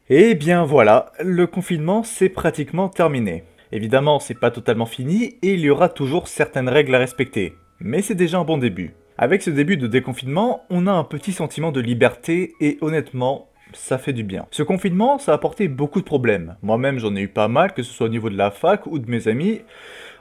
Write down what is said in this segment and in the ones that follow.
Et bien voilà, le confinement c'est pratiquement terminé. Évidemment, c'est pas totalement fini et il y aura toujours certaines règles à respecter. Mais c'est déjà un bon début. Avec ce début de déconfinement, on a un petit sentiment de liberté et honnêtement, ça fait du bien. Ce confinement, ça a apporté beaucoup de problèmes. Moi-même, j'en ai eu pas mal, que ce soit au niveau de la fac ou de mes amis.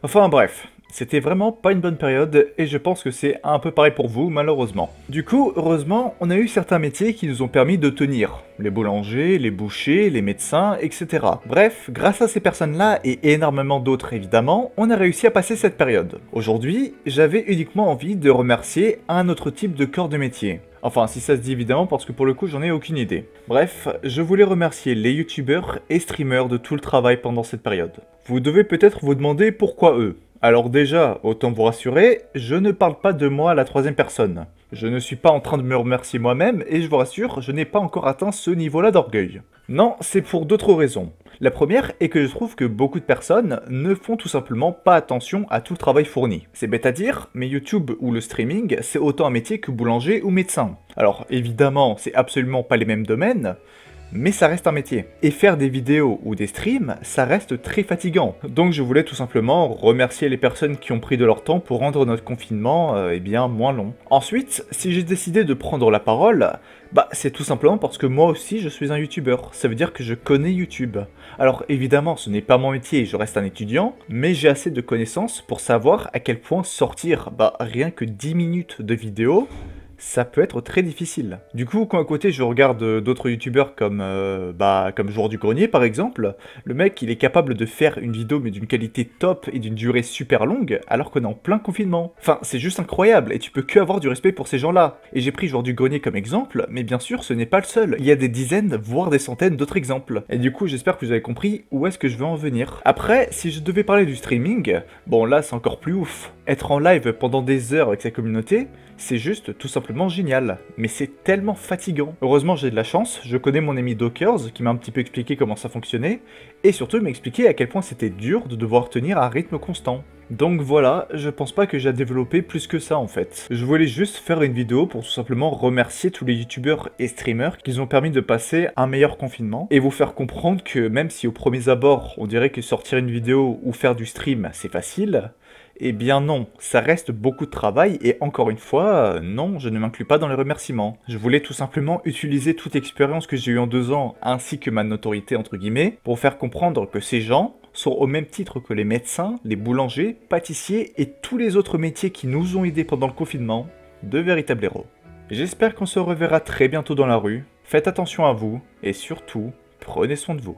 Enfin bref, c'était vraiment pas une bonne période et je pense que c'est un peu pareil pour vous malheureusement. Du coup, heureusement, on a eu certains métiers qui nous ont permis de tenir. Les boulangers, les bouchers, les médecins, etc. Bref, grâce à ces personnes-là et énormément d'autres évidemment, on a réussi à passer cette période. Aujourd'hui, j'avais uniquement envie de remercier un autre type de corps de métier. Enfin, si ça se dit évidemment, parce que pour le coup, j'en ai aucune idée. Bref, je voulais remercier les youtubeurs et streamers de tout le travail pendant cette période. Vous devez peut-être vous demander pourquoi eux. Alors déjà, autant vous rassurer, je ne parle pas de moi à la troisième personne. Je ne suis pas en train de me remercier moi-même et je vous rassure, je n'ai pas encore atteint ce niveau-là d'orgueil. Non, c'est pour d'autres raisons. La première est que je trouve que beaucoup de personnes ne font tout simplement pas attention à tout le travail fourni. C'est bête à dire, mais YouTube ou le streaming, c'est autant un métier que boulanger ou médecin. Alors évidemment, c'est absolument pas les mêmes domaines, mais ça reste un métier. Et faire des vidéos ou des streams, ça reste très fatigant. Donc je voulais tout simplement remercier les personnes qui ont pris de leur temps pour rendre notre confinement bien moins long. Ensuite, si j'ai décidé de prendre la parole, c'est tout simplement parce que moi aussi je suis un youtubeur. Ça veut dire que je connais YouTube. Alors évidemment, ce n'est pas mon métier, je reste un étudiant, mais j'ai assez de connaissances pour savoir à quel point sortir rien que 10 minutes de vidéo, ça peut être très difficile. Du coup, quand à côté je regarde d'autres youtubeurs comme Joueur du Grenier par exemple, le mec il est capable de faire une vidéo mais d'une qualité top et d'une durée super longue alors qu'on est en plein confinement. Enfin, c'est juste incroyable et tu peux que avoir du respect pour ces gens-là. Et j'ai pris Joueur du Grenier comme exemple, mais bien sûr ce n'est pas le seul. Il y a des dizaines, voire des centaines d'autres exemples. Et du coup, j'espère que vous avez compris où est-ce que je veux en venir. Après, si je devais parler du streaming, bon là c'est encore plus ouf. Être en live pendant des heures avec sa communauté, c'est juste tout simplement génial, mais c'est tellement fatigant. Heureusement j'ai de la chance, je connais mon ami Dockers qui m'a un petit peu expliqué comment ça fonctionnait, et surtout il m'a expliqué à quel point c'était dur de devoir tenir un rythme constant. Donc voilà, je pense pas que j'ai à développer plus que ça en fait. Je voulais juste faire une vidéo pour tout simplement remercier tous les youtubeurs et streamers qui nous ont permis de passer un meilleur confinement, et vous faire comprendre que même si au premier abord on dirait que sortir une vidéo ou faire du stream c'est facile, eh bien non, ça reste beaucoup de travail et encore une fois, non, je ne m'inclus pas dans les remerciements. Je voulais tout simplement utiliser toute expérience que j'ai eue en 2 ans, ainsi que ma notoriété entre guillemets, pour faire comprendre que ces gens sont au même titre que les médecins, les boulangers, pâtissiers et tous les autres métiers qui nous ont aidés pendant le confinement, de véritables héros. J'espère qu'on se reverra très bientôt dans la rue, faites attention à vous et surtout, prenez soin de vous.